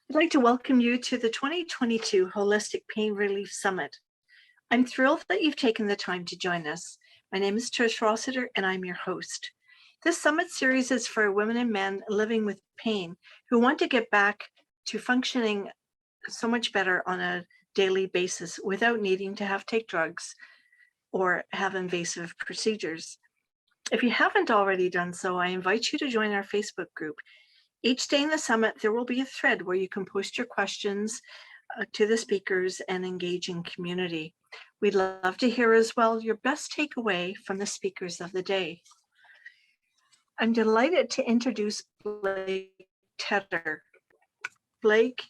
I'd like to welcome you to the 2022 Holistic Pain Relief Summit. I'm thrilled that you've taken the time to join us. My name is Trish Rossiter and I'm your host. This summit series is for women and men living with pain who want to get back to functioning so much better on a daily basis without needing to take drugs or have invasive procedures. If you haven't already done so, I invite you to join our Facebook group. Each day in the summit, there will be a thread where you can post your questions to the speakers and engage in community. We'd love to hear as well your best takeaway from the speakers of the day. I'm delighted to introduce Blake Tedder. Blake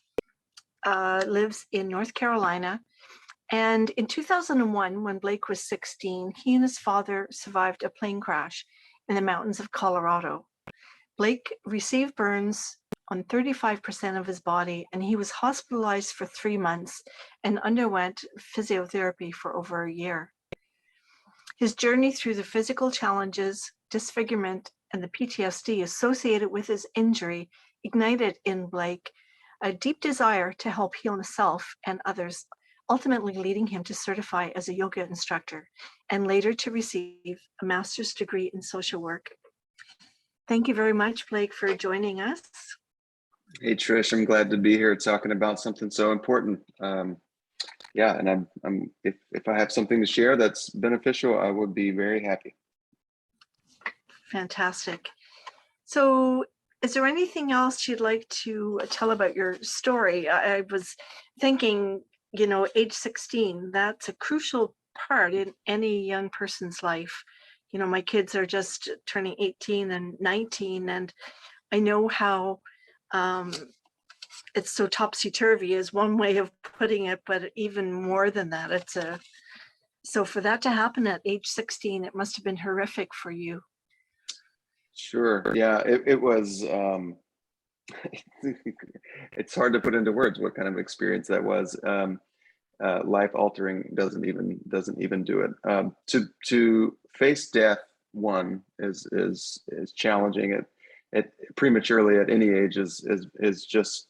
lives in North Carolina, and in 2001, when Blake was 16, he and his father survived a plane crash in the mountains of Colorado. Blake received burns on 35% of his body, and he was hospitalized for 3 months and underwent physiotherapy for over a year. His journey through the physical challenges, disfigurement, and the PTSD associated with his injury ignited in Blake a deep desire to help heal himself and others, ultimately leading him to certify as a yoga instructor and later to receive a master's degree in social work. Thank you very much, Blake, for joining us. Hey, Trish, I'm glad to be here talking about something so important. Yeah, and if I have something to share that's beneficial, I would be very happy. Fantastic. So is there anything else you'd like to tell about your story? I was thinking, age 16, that's a crucial part in any young person's life. My kids are just turning 18 and 19, and I know how it's so topsy-turvy is one way of putting it, but even more than that, so for that to happen at age 16, it must have been horrific for you. Sure. Yeah, it was. It's hard to put into words what kind of experience that was. Life altering doesn't even do it. To face death, one is challenging. It prematurely at any age is just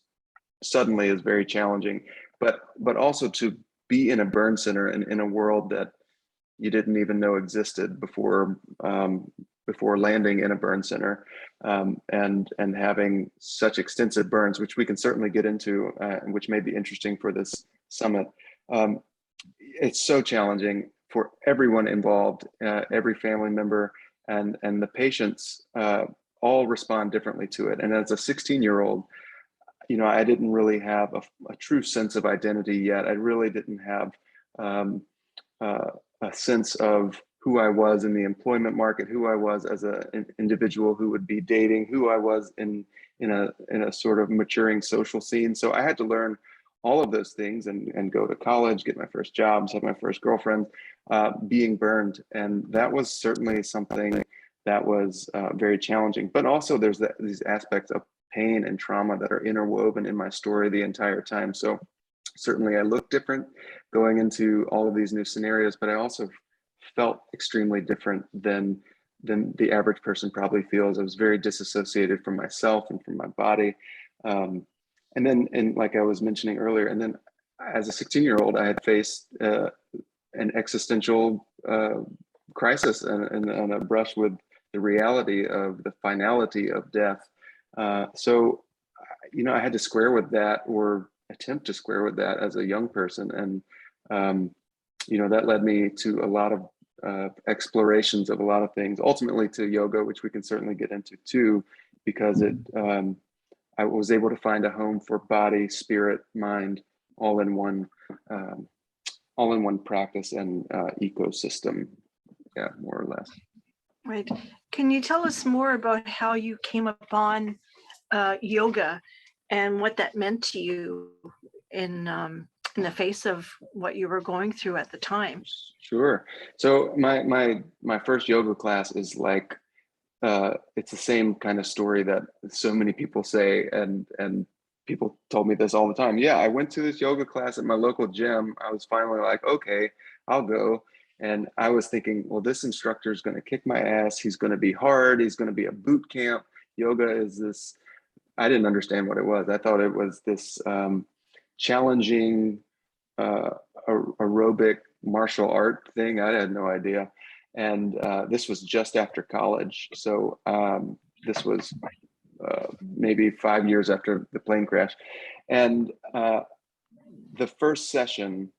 suddenly is very challenging. But also to be in a burn center and in a world that you didn't even know existed before landing in a burn center, and having such extensive burns, which we can certainly get into, and which may be interesting for this summit. It's so challenging for everyone involved, every family member, and the patients all respond differently to it. And as a 16-year-old, I didn't really have a true sense of identity yet. I really didn't have a sense of who I was in the employment market, who I was as an individual who would be dating, who I was in a sort of maturing social scene. So I had to learn all of those things and go to college, get my first jobs, have my first girlfriend, being burned. And that was certainly something that was very challenging. But also there's these aspects of pain and trauma that are interwoven in my story the entire time. So certainly I look different going into all of these new scenarios, but I also felt extremely different than the average person probably feels. I was very disassociated from myself and from my body. And then, like I was mentioning earlier, and then as a 16-year-old, I had faced an existential crisis and a brush with the reality of the finality of death. So, I had to square with that, or attempt to square with that as a young person. And, that led me to a lot of explorations of a lot of things, ultimately to yoga, which we can certainly get into too, because I was able to find a home for body, spirit, mind, all in one practice and ecosystem. Yeah, more or less. Right. Can you tell us more about how you came upon yoga and what that meant to you in the face of what you were going through at the time? Sure. So my first yoga class is like, it's the same kind of story that so many people say, and people told me this all the time. Yeah, I went to this yoga class at my local gym. I was finally like, okay, I'll go. And I was thinking, well, this instructor is going to kick my ass. He's going to be hard. He's going to be a boot camp. Yoga is this I didn't understand what it was. I thought it was this challenging uh, aerobic martial art thing. I had no idea. And this was just after college. So this was maybe 5 years after the plane crash. And the first session,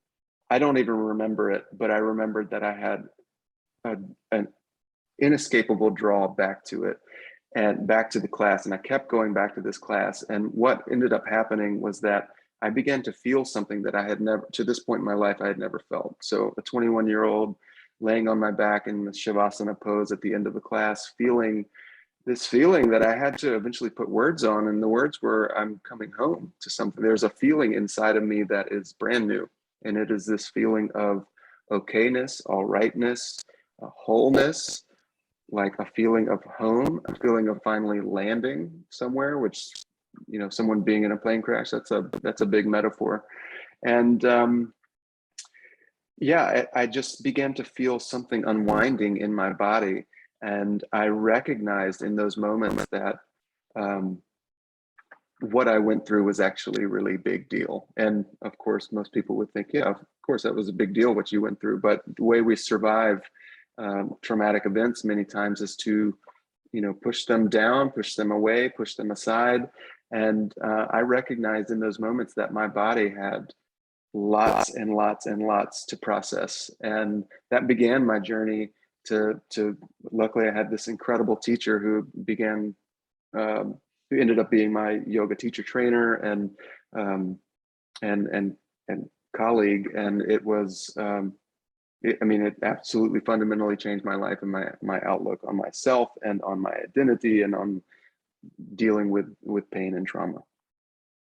I don't even remember it, but I remembered that I had an inescapable draw back to it and back to the class. And I kept going back to this class. And what ended up happening was that I began to feel something that I had never, to this point in my life, I had never felt. So a 21-year-old laying on my back in the Shavasana pose at the end of the class, feeling this feeling that I had to eventually put words on. And the words were, I'm coming home to something. There's a feeling inside of me that is brand new. And it is this feeling of okayness, all rightness, wholeness, like a feeling of home, a feeling of finally landing somewhere, which, you know, someone being in a plane crash, that's a big metaphor. And yeah, I just began to feel something unwinding in my body. And I recognized in those moments that what I went through was actually a really big deal. And of course, most people would think, yeah, of course, that was a big deal what you went through. But the way we survive traumatic events many times is to, you know, push them down, push them away, push them aside. And I recognized in those moments that my body had lots and lots and lots to process. And that began my journey to luckily I had this incredible teacher who began, who ended up being my yoga teacher trainer and and colleague. And it was, I mean, it absolutely fundamentally changed my life and my outlook on myself and on my identity and on dealing with pain and trauma.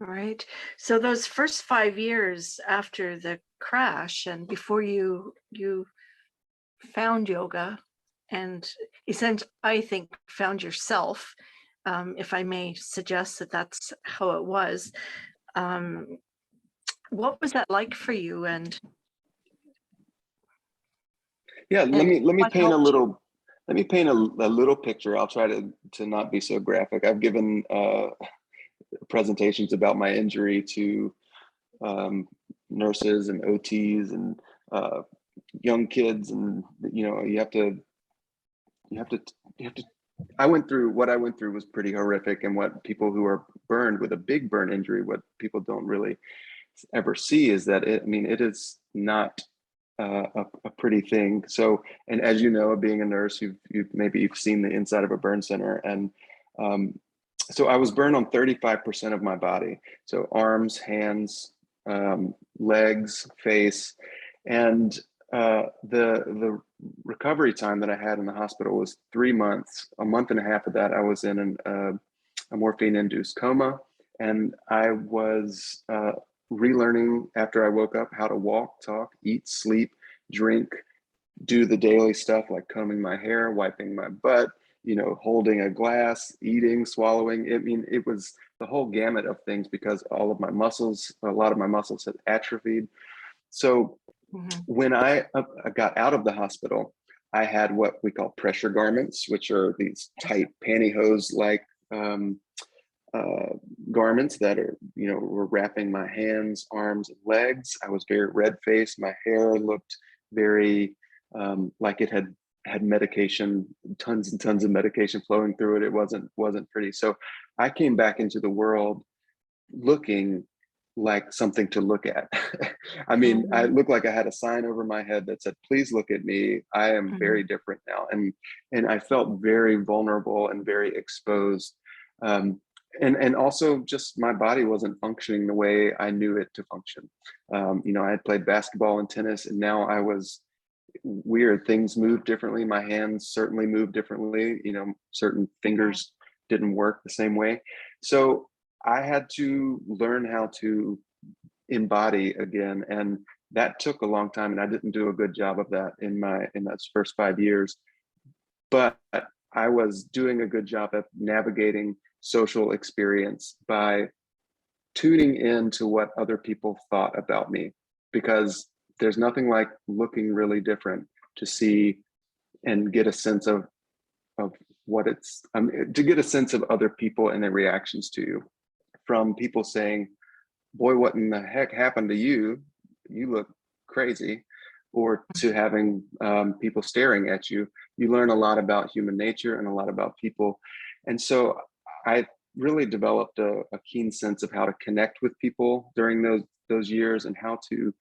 Right. So those first 5 years after the crash and before you found yoga and essentially, I think, found yourself, if I may suggest that that's how it was. Um, what was that like for you, Yeah, and let me what paint a helped you? little, let me paint a little picture. I'll try to not be so graphic. I've given presentations about my injury to nurses and OTs and young kids, and you know, you have to you have to I went through what I went through was pretty horrific. And what people who are burned with a big burn injury, what people don't really ever see is that I mean, it is not a pretty thing. So, and as you know, being a nurse, maybe you've seen the inside of a burn center. And so I was burned on 35% of my body. So arms, hands, legs, face. And the recovery time that I had in the hospital was 3 months. A month and a half of that, I was in a morphine-induced coma. And I was relearning after I woke up how to walk, talk, eat, sleep, drink, do the daily stuff like combing my hair, wiping my butt, you know, holding a glass, eating, swallowing. I mean, it was the whole gamut of things because all of my muscles, a lot of my muscles had atrophied. So Mhm. when I got out of the hospital, I had what we call pressure garments, which are these tight pantyhose-like um, uh, garments that are, you know, were wrapping my hands, arms, and legs. I was very red-faced. My hair looked very like it had medication, tons and tons of medication flowing through it. It wasn't pretty. So I came back into the world looking like something to look at. I mean, I Mhm. looked like I had a sign over my head that said, "Please look at me. I am very Mhm. different now." And I felt very vulnerable and very exposed. Um, and also just my body wasn't functioning the way I knew it to function. You know, I had played basketball and tennis, and now I was weird. Things moved differently. My hands certainly moved differently. You know, certain Mhm. fingers didn't work the same way. So I had to learn how to embody again. And that took a long time. And I didn't do a good job of that in those first 5 years. But I was doing a good job of navigating social experience by tuning in to what other people thought about me, because there's nothing like looking really different to see and get a sense of what it's to get a sense of other people and their reactions to you, from people saying, boy, what in the heck happened to you? You look crazy. Or to having people staring at you. You learn a lot about human nature and a lot about people. And so I really developed a keen sense of how to connect with people during those years, and how to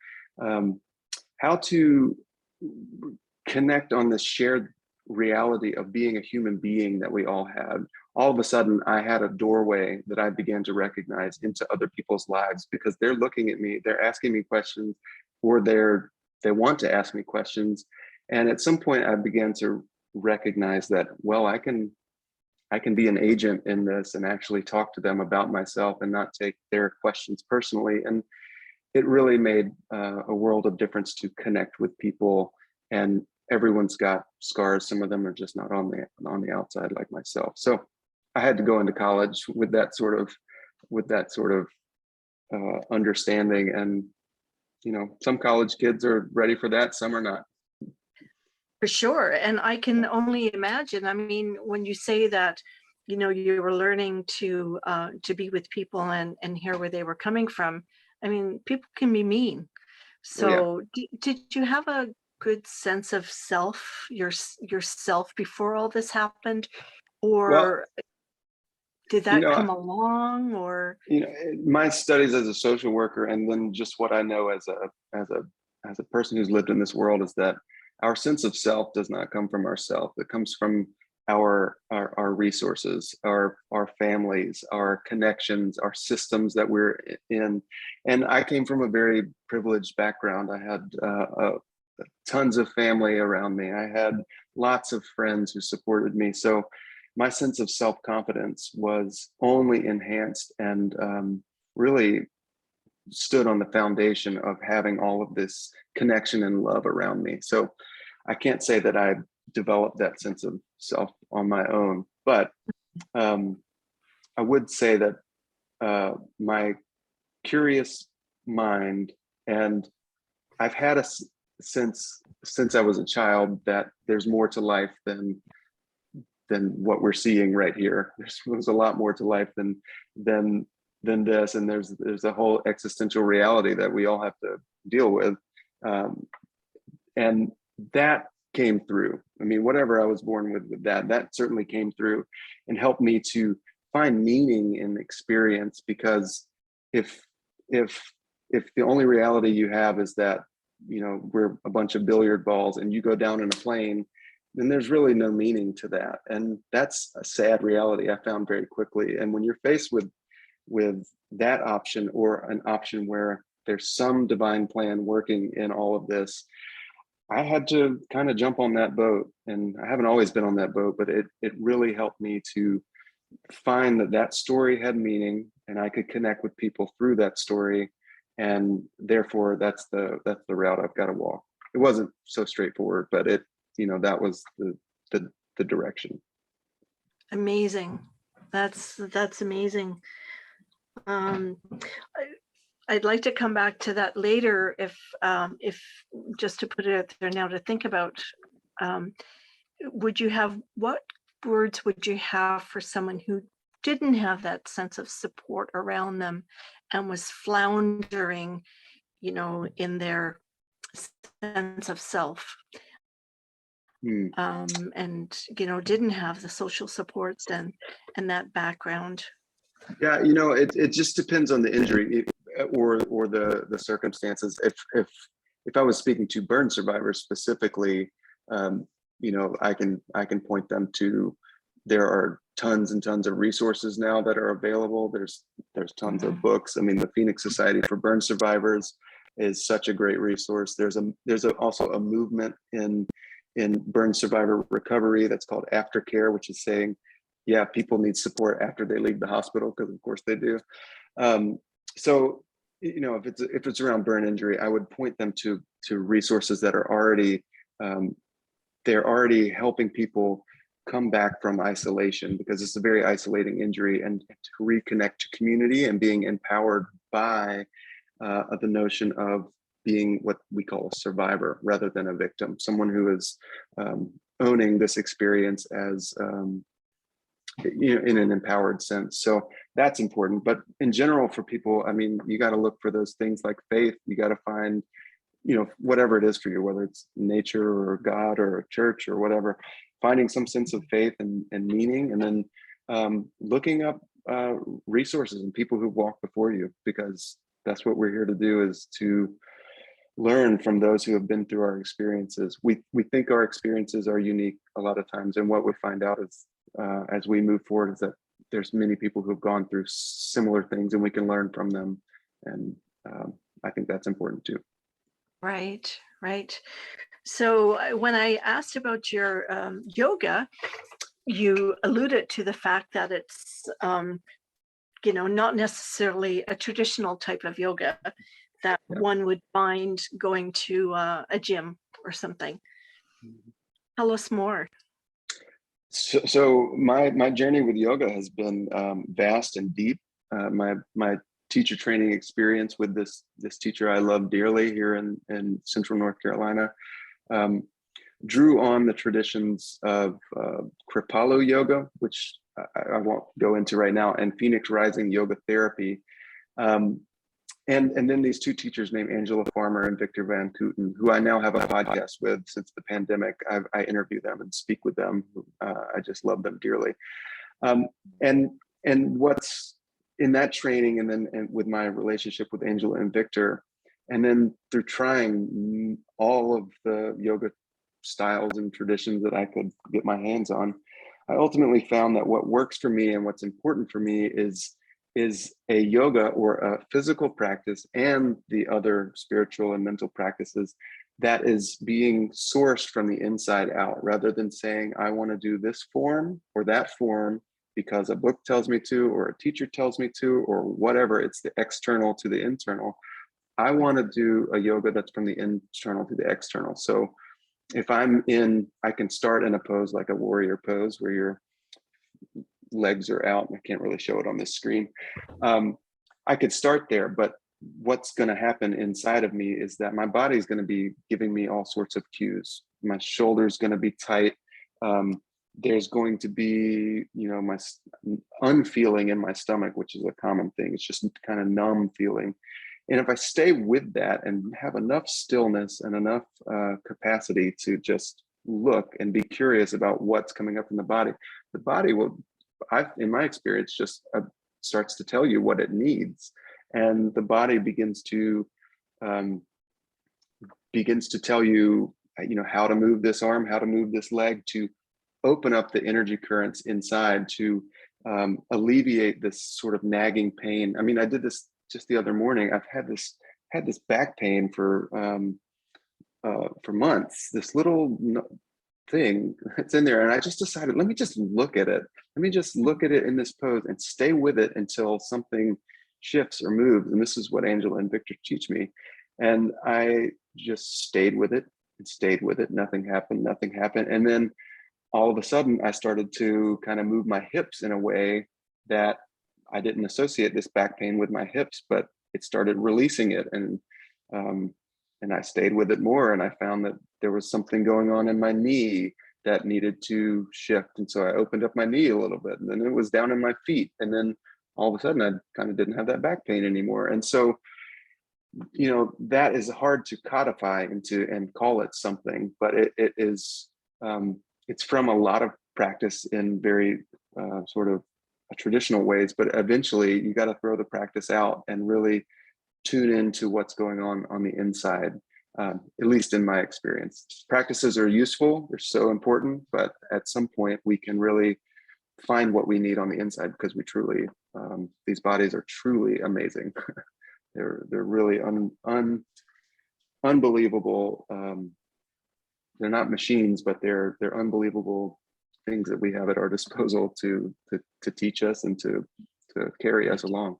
connect on this shared reality of being a human being that we all had. All of a sudden, I had a doorway that I began to recognize into other people's lives, because they're looking at me, they're asking me questions, or they want to ask me questions. And at some point, I began to recognize that, well, I can be an agent in this and actually talk to them about myself and not take their questions personally. And it really made a world of difference to connect with people. And everyone's got scars. Some of them are just not on the outside, like myself. So I had to go into college with that sort of understanding. And some college kids are ready for that, some are not. For sure. And I can only imagine, I mean, when you say that, you were learning to be with people and hear where they were coming from. I mean, people can be mean. Oh, yeah. So did you have a good sense of self, yourself before all this happened? Well, Or did you that know, come along or? my studies as a social worker, and then just what I know as a person who's lived in this world, is that our sense of self does not come from ourself. It comes from our resources, our families, our connections, our systems that we're in. And I came from a very privileged background. I had tons of family around me. I had lots of friends who supported me. So my sense of self-confidence was only enhanced, and really stood on the foundation of having all of this connection and love around me. So I can't say that I developed that sense of self on my own, but I would say that my curious mind, and I've had since I was a child, that there's more to life than what we're seeing right here. There's a lot more to life than this, and there's a whole existential reality that we all have to deal with, and that came through. I mean, whatever I was born with that certainly came through and helped me to find meaning in experience. Because if if the only reality you have is that we're a bunch of billiard balls and you go down in a plane, then there's really no meaning to that. And that's a sad reality I found very quickly. And when you're faced with that option, or an option where there's some divine plan working in all of this, I had to kind of jump on that boat. And I haven't always been on that boat, but it really helped me to find that story had meaning, and I could connect with people through that story. And therefore that's the route I've got to walk. It wasn't so straightforward, but that was the direction. Amazing. That's amazing. Um, I'd like to come back to that later, if just to put it out there now to think about. What words would you have for someone who didn't have that sense of support around them and was floundering, in their sense of self? And didn't have the social supports and that background. Yeah, it just depends on the injury, or the circumstances. If I was speaking to burn survivors specifically, I can point them to, there are tons and tons of resources now that are available. There's tons of books. I mean, the Phoenix Society for Burn Survivors is such a great resource. There's also a movement in burn survivor recovery that's called aftercare, which is saying, yeah, people need support after they leave the hospital, because of course they do. So if it's around burn injury, I would point them to resources that are already they're already helping people come back from isolation, because it's a very isolating injury, and to reconnect to community and being empowered by the notion of being what we call a survivor rather than a victim, someone who is owning this experience as in an empowered sense. So that's important. But in general, for people, I mean, you got to look for those things like faith. You got to find, whatever it is for you, whether it's nature or God or a church or whatever, finding some sense of faith and meaning, and then looking up resources and people who walk before you, because that's what we're here to do, is to learn from those who have been through our experiences. We think our experiences are unique a lot of times, and what we find out is as we move forward is that there's many people who've gone through similar things, and we can learn from them. And I think that's important too. Right, right. So when I asked about your yoga, you alluded to the fact that it's, not necessarily a traditional type of yoga that Yeah. one would find going to a gym or something. Tell us more. So my journey with yoga has been vast and deep. My teacher training experience with this teacher I love dearly here in Central North Carolina drew on the traditions of Kripalu yoga, which I won't go into right now, and Phoenix Rising yoga therapy. And then these two teachers named Angela Farmer and Victor Van Kooten, who I now have a podcast with since the pandemic. I interview them and speak with them. I just love them dearly. And what's in that training, and then with my relationship with Angela and Victor, and then through trying all of the yoga styles and traditions that I could get my hands on, I ultimately found that what works for me and what's important for me is a yoga or a physical practice and the other spiritual and mental practices that is being sourced from the inside out, rather than saying, I want to do this form or that form because a book tells me to, or a teacher tells me to, or whatever. It's the external to the internal. I want to do a yoga that's from the internal to the external. So if I can start in a pose like a warrior pose where your legs are out. I can't really show it on this screen. I could start there, but what's going to happen inside of me is that my body is going to be giving me all sorts of cues. My shoulder's going to be tight. There's going to be, my unfeeling in my stomach, which is a common thing. It's just kind of numb feeling. And if I stay with that and have enough stillness and enough capacity to just look and be curious about what's coming up in the body will, in my experience, just starts to tell you what it needs, and the body begins to tell you, how to move this arm, how to move this leg, to open up the energy currents inside, to alleviate this sort of nagging pain. I mean, I did this just the other morning. I've had this back pain for months. This little thing that's in there, and I just decided, let me just look at it. Let me just look at it in this pose and stay with it until something shifts or moves. And this is what Angela and Victor teach me. And I just stayed with it and stayed with it. Nothing happened. And then all of a sudden, I started to kind of move my hips in a way that I didn't associate this back pain with my hips, but it started releasing it. And I stayed with it more, and I found that there was something going on in my knee that needed to shift. And so I opened up my knee a little bit, and then it was down in my feet. And then all of a sudden I kind of didn't have that back pain anymore. And so, that is hard to codify into and call it something, but it is, it's from a lot of practice in very sort of traditional ways, but eventually you got to throw the practice out and really tune into what's going on the inside. At least in my experience, practices are useful. They're so important, but at some point we can really find what we need on the inside, because we truly, these bodies are truly amazing. they're really unbelievable. They're not machines, but they're unbelievable things that we have at our disposal to teach us and to carry us along.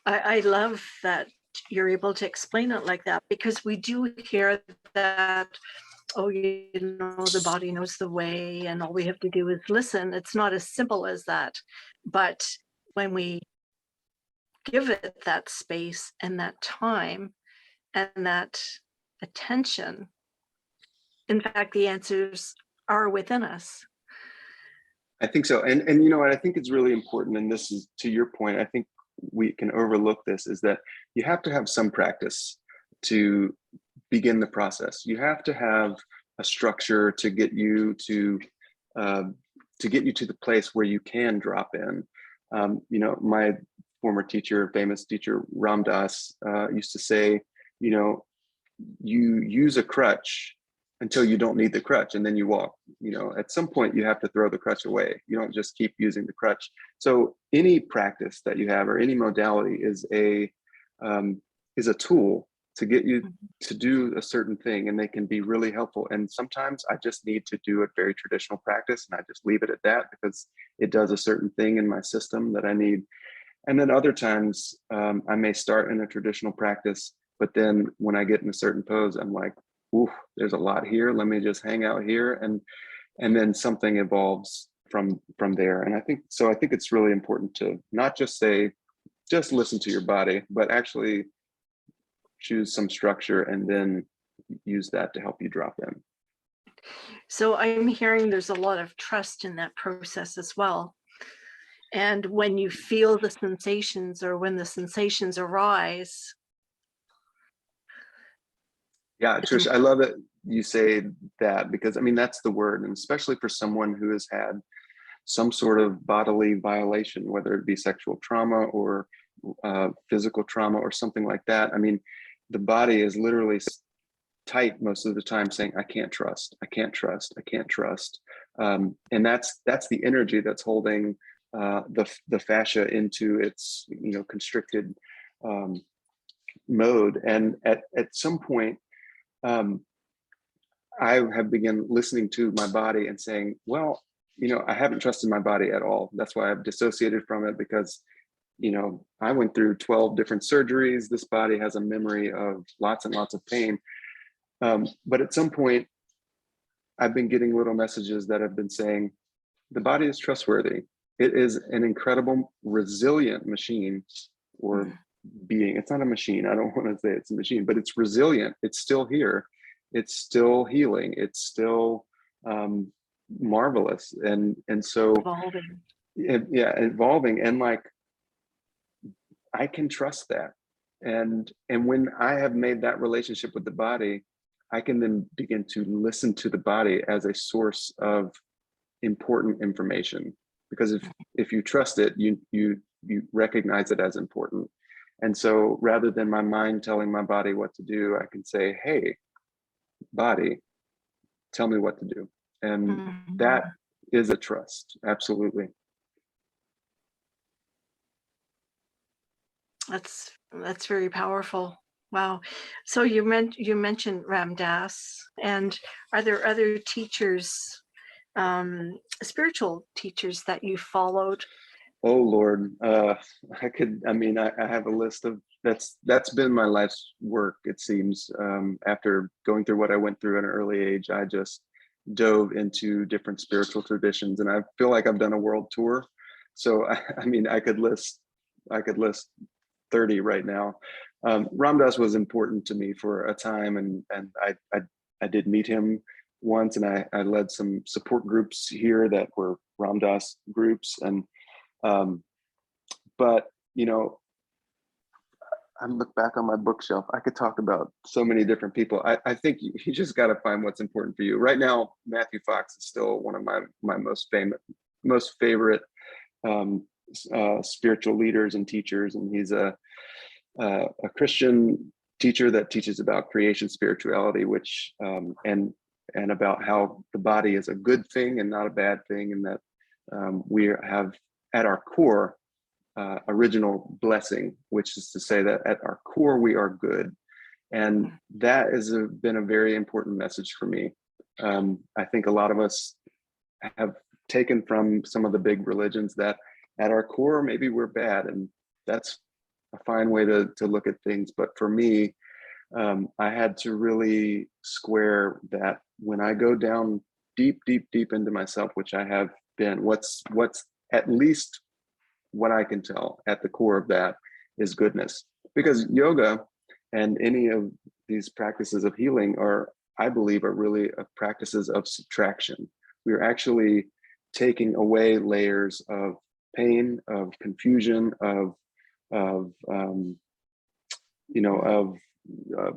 I love that you're able to explain it like that, because we do hear that, oh, the body knows the way and all we have to do is listen. It's not as simple as that. But when we give it that space and that time and that attention, in fact, the answers are within us. I think so. And you know what, I think it's really important, and this is to your point, I think we can overlook this, is that you have to have some practice to begin the process. You have to have a structure uh, to get you to the place where you can drop in. You know, my former teacher, famous teacher Ram Dass, used to say, you know, you use a crutch until you don't need the crutch, and then you walk. You know, at some point you have to throw the crutch away. You don't just keep using the crutch. So any practice that you have or any modality is a tool to get you to do a certain thing, and they can be really helpful. And sometimes I just need to do a very traditional practice, and I just leave it at that because it does a certain thing in my system that I need. And then other times I may start in a traditional practice, but then when I get in a certain pose, I'm like, ooh, there's a lot here. Let me just hang out here, and then something evolves from there. And I think it's really important to not just say, just listen to your body, but actually choose some structure and then use that to help you drop in. So I'm hearing there's a lot of trust in that process as well. And when you feel the sensations, or when the sensations arise, Yeah, it's Trish, I love it you say that, because I mean, that's the word. And especially for someone who has had some sort of bodily violation, whether it be sexual trauma or physical trauma or something like that. I mean, the body is literally tight most of the time, saying, I can't trust, I can't trust, I can't trust. And that's the energy that's holding the fascia into its, you know, constricted mode. And at some point, I have begun listening to my body and saying, well, you know, I haven't trusted my body at all. That's why I've dissociated from it, because, you know, I went through 12 different surgeries. This body has a memory of lots and lots of pain. But at some point, I've been getting little messages that have been saying, the body is trustworthy. It is an incredible, resilient machine, or being. It's not a machine. I don't want to say it's a machine, but it's resilient. It's still here. It's still healing. It's still marvelous. And so, evolving. yeah, evolving. And like, I can trust that. And when I have made that relationship with the body, I can then begin to listen to the body as a source of important information. Because if you trust it, you recognize it as important. And so rather than my mind telling my body what to do, I can say, hey, body, tell me what to do. And that is a trust. Absolutely. That's very powerful. Wow. So you mentioned Ram Dass, and are there other teachers, spiritual teachers that you followed? Oh Lord, I have a list of that's been my life's work. It seems after going through what I went through at an early age, I just dove into different spiritual traditions, and I feel like I've done a world tour. So I mean, I could list 30 right now. Ram Dass was important to me for a time, and I did meet him once, and I led some support groups here that were Ram Dass groups, and but you know, I look back on my bookshelf, I could talk about so many different people. I think you just got to find what's important for you. Right now, Matthew Fox is still one of my most favorite spiritual leaders and teachers, and he's a Christian teacher that teaches about creation spirituality, which and about how the body is a good thing and not a bad thing, and that we have at our core original blessing, which is to say that at our core we are good. And that has been a very important message for me. I think a lot of us have taken from some of the big religions that at our core maybe we're bad, and that's a fine way to look at things. But for me, I had to really square that when I go down deep into myself, which I have been, what's at least what I can tell at the core of that is goodness. Because yoga and any of these practices of healing are, I believe, are really practices of subtraction. We're actually taking away layers of pain, of confusion, of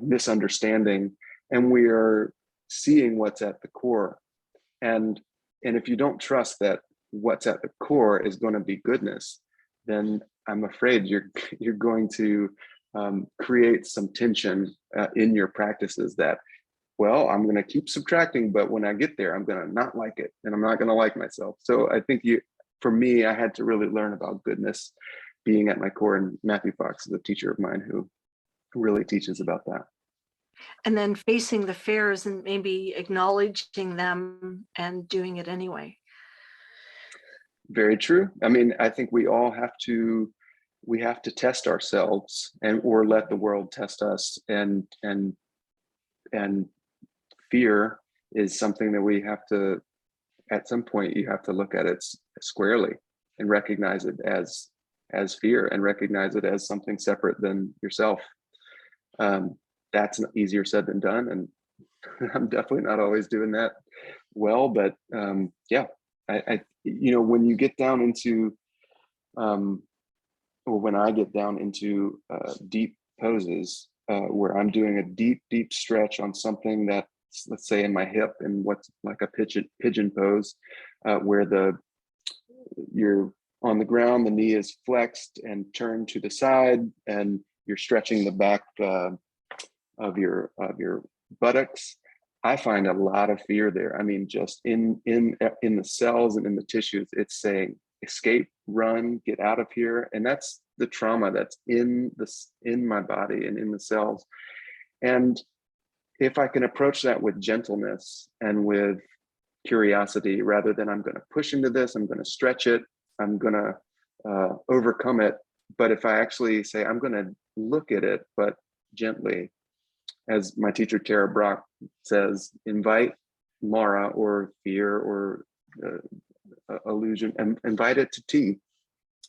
misunderstanding, and we are seeing what's at the core. And if you don't trust that what's at the core is going to be goodness, then I'm afraid you're going to create some tension in your practices that, well, I'm going to keep subtracting, but when I get there, I'm going to not like it, and I'm not going to like myself. So I think for me, I had to really learn about goodness being at my core, and Matthew Fox is a teacher of mine who really teaches about that. And then facing the fears and maybe acknowledging them and doing it anyway. Very true. I mean, I think we all have to test ourselves or let the world test us, and fear is something that we have to, at some point, you have to look at it squarely and recognize it as fear, and recognize it as something separate than yourself. That's easier said than done, and I'm definitely not always doing that well. But yeah, I when you get down into, or when I get down into deep poses, where I'm doing a deep stretch on something that, let's say, in my hip, and what's like a pigeon pose, where you're on the ground, the knee is flexed and turned to the side, and you're stretching the back of your buttocks. I find a lot of fear there. I mean, just in the cells and in the tissues, it's saying, escape, run, get out of here. And that's the trauma that's in my body and in the cells. And if I can approach that with gentleness and with curiosity, rather than I'm going to push into this, I'm going to stretch it, I'm going to overcome it. But if I actually say, I'm going to look at it, but gently, as my teacher Tara Brach says, invite Mara, or fear, or illusion, and invite it to tea.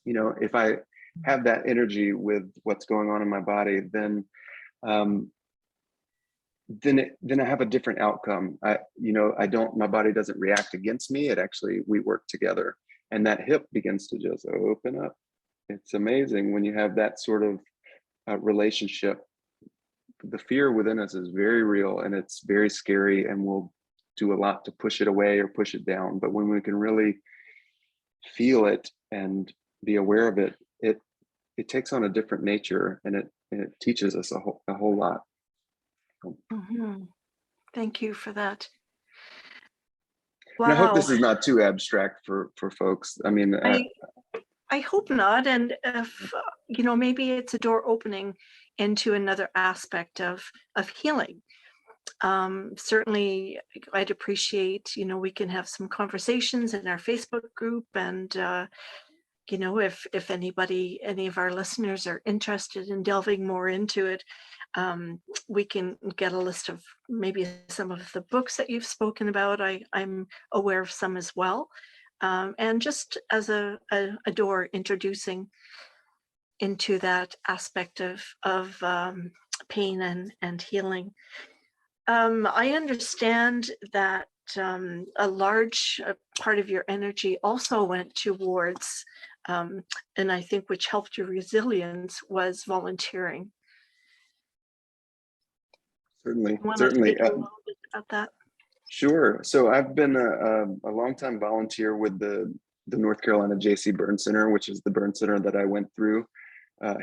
If I have that energy with what's going on in my body, then I have a different outcome. My body doesn't react against me. We work together, and that hip begins to just open up. It's amazing when you have that sort of relationship. The fear within us is very real, and it's very scary, and we'll do a lot to push it away or push it down. But when we can really feel it and be aware of it, it takes on a different nature, and it teaches us a whole lot. Mm-hmm. Thank you for that. Wow. And I hope Wow. this is not too abstract for folks. I mean, I hope not. And if, maybe it's a door opening into another aspect of healing. Certainly, I'd appreciate, we can have some conversations in our Facebook group, and if any of our listeners are interested in delving more into it, we can get a list of maybe some of the books that you've spoken about. I'm aware of some as well. And just as a door introducing into that aspect of pain and healing. I understand that a large part of your energy also went towards, and I think which helped your resilience, was volunteering. Certainly. Want to speak a little bit about that? Sure. So I've been a longtime volunteer with the North Carolina J.C. Burn Center, which is the burn center that I went through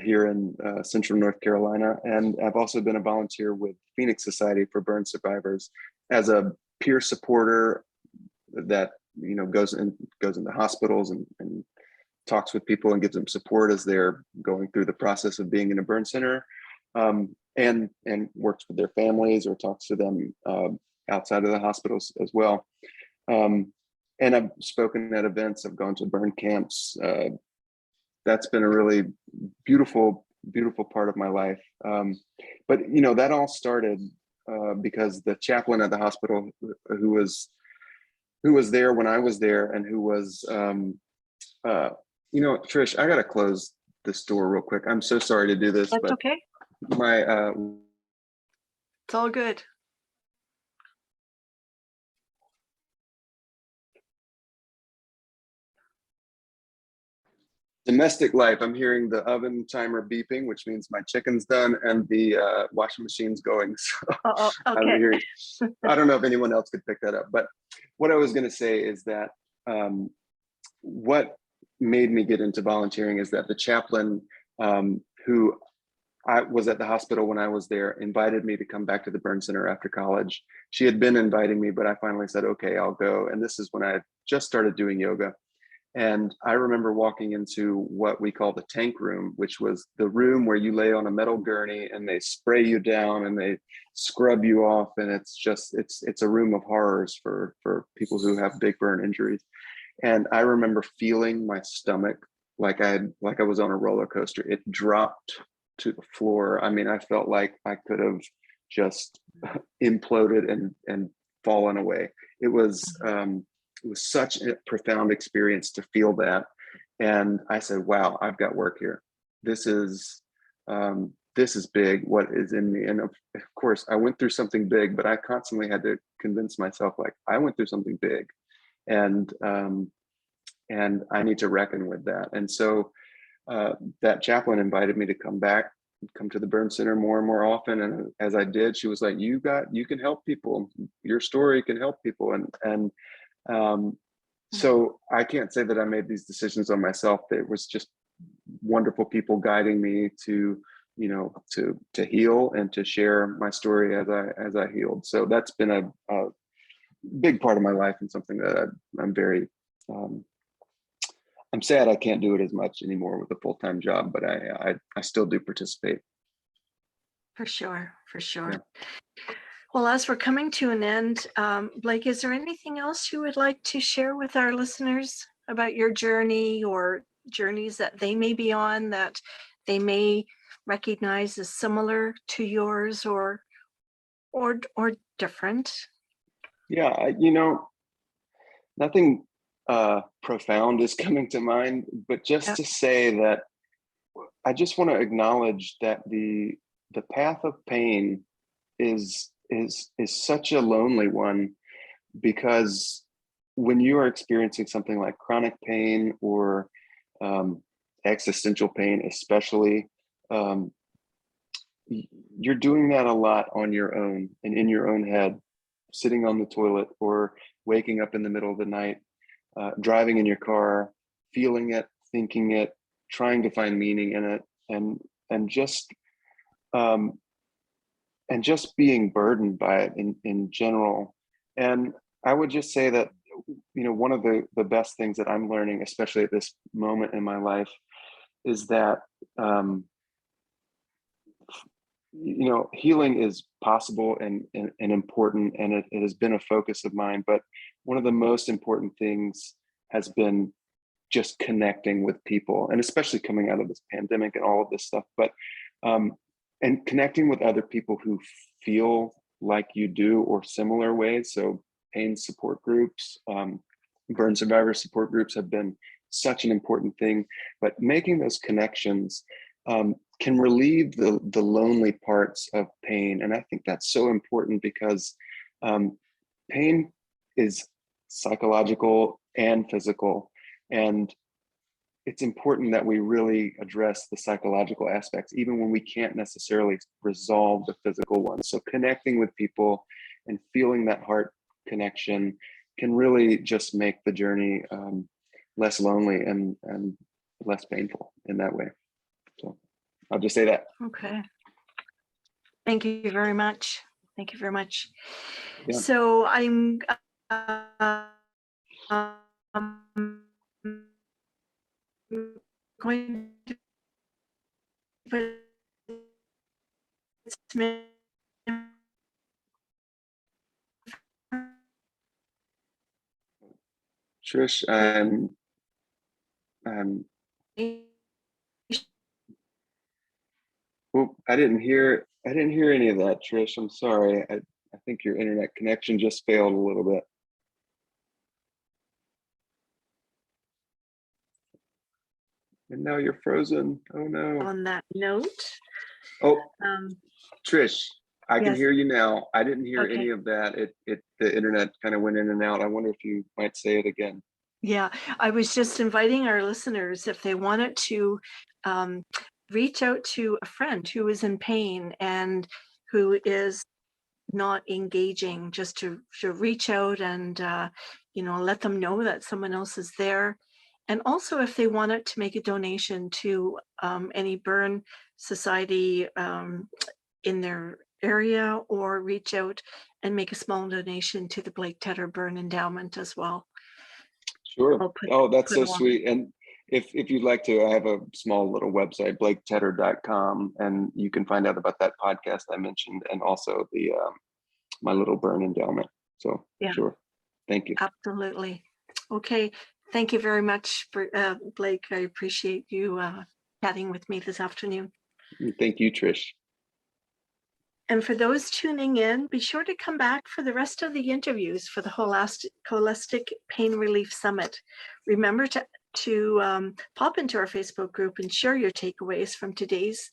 here in Central North Carolina. And I've also been a volunteer with Phoenix Society for Burn Survivors as a peer supporter that goes into hospitals and talks with people and gives them support as they're going through the process of being in a burn center, and works with their families or talks to them outside of the hospitals as well. And I've spoken at events, I've gone to burn camps. That's been a really beautiful part of my life. But that all started because the chaplain at the hospital who was there when I was there, and who was, Trish, I gotta close this door real quick. I'm so sorry to do this. That's but okay. It's all good. Domestic life. I'm hearing the oven timer beeping, which means my chicken's done and the washing machine's going. So Oh, I'm okay. hearing, I don't know if anyone else could pick that up, but what I was going to say is that what made me get into volunteering is that the chaplain who I was at the hospital when I was there invited me to come back to the burn center after college. She had been inviting me, but I finally said, okay, I'll go. And this is when I just started doing yoga. And I remember walking into what we call the tank room, which was the room where you lay on a metal gurney and they spray you down and they scrub you off. And it's just, it's a room of horrors for people who have big burn injuries. And I remember feeling my stomach like I was on a roller coaster. It dropped to the floor. I mean, I felt like I could have just imploded and fallen away. It was such a profound experience to feel that. And I said, wow, I've got work here. This is big, what is in me. And of course, I went through something big, but I constantly had to convince myself, like, I went through something big. And I need to reckon with that. And so that chaplain invited me to come back, come to the burn center more and more often. And as I did, she was like, you can help people. Your story can help people. So I can't say that I made these decisions on myself. It was just wonderful people guiding me to, to heal and to share my story as I healed. So that's been a big part of my life and something that I'm very, I'm sad I can't do it as much anymore with a full-time job, but I still do participate. For sure, for sure. Yeah. Well, as we're coming to an end, Blake, is there anything else you would like to share with our listeners about your journey or journeys that they may be on that they may recognize as similar to yours or different? Yeah, nothing profound is coming to mind, but just to say that I just want to acknowledge that the path of pain is such a lonely one, because when you are experiencing something like chronic pain or existential pain, especially, you're doing that a lot on your own and in your own head, sitting on the toilet or waking up in the middle of the night, driving in your car, feeling it, thinking it, trying to find meaning in it, and just being burdened by it in general. And I would just say that, one of the best things that I'm learning, especially at this moment in my life, is that healing is possible and important, and it has been a focus of mine. But one of the most important things has been just connecting with people, and especially coming out of this pandemic and all of this stuff, but and connecting with other people who feel like you do or similar ways. So pain support groups, burn survivor support groups have been such an important thing, but making those connections can relieve the lonely parts of pain. And I think that's so important, because pain is psychological and physical. And it's important that we really address the psychological aspects, even when we can't necessarily resolve the physical ones. So connecting with people and feeling that heart connection can really just make the journey less lonely and less painful in that way. So I'll just say that. Okay. Thank you very much. Thank you very much. Yeah. So I'm going to put Trish, I didn't hear any of that, Trish. I'm sorry. I think your internet connection just failed a little bit. And now you're frozen. Oh no. On that note. Oh, Trish, I can Yes. hear you now. I didn't hear Okay. any of that. The internet kind of went in and out. I wonder if you might say it again. Yeah, I was just inviting our listeners, if they wanted to um, reach out to a friend who is in pain and who is not engaging, just to reach out and let them know that someone else is there. And also, if they wanted to make a donation to any burn society in their area, or reach out and make a small donation to the Blake Tedder Burn Endowment as well. Sure. I'll put Oh, that's put so along. sweet. And if you'd like to, I have a small little website, blaketedder.com, and you can find out about that podcast I mentioned, and also the my little burn endowment. So Yeah, sure. Thank you. absolutely. Okay. Thank you very much, Blake. I appreciate you chatting with me this afternoon. Thank you, Trish. And for those tuning in, be sure to come back for the rest of the interviews for the Holistic Pain Relief Summit. Remember to pop into our Facebook group and share your takeaways from today's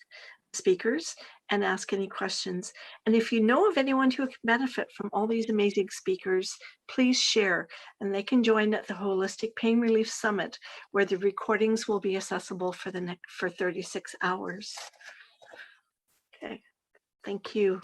speakers and ask any questions. And if you know of anyone who can benefit from all these amazing speakers, please share, and they can join at the Holistic Pain Relief Summit, where the recordings will be accessible for 36 hours. Okay, thank you.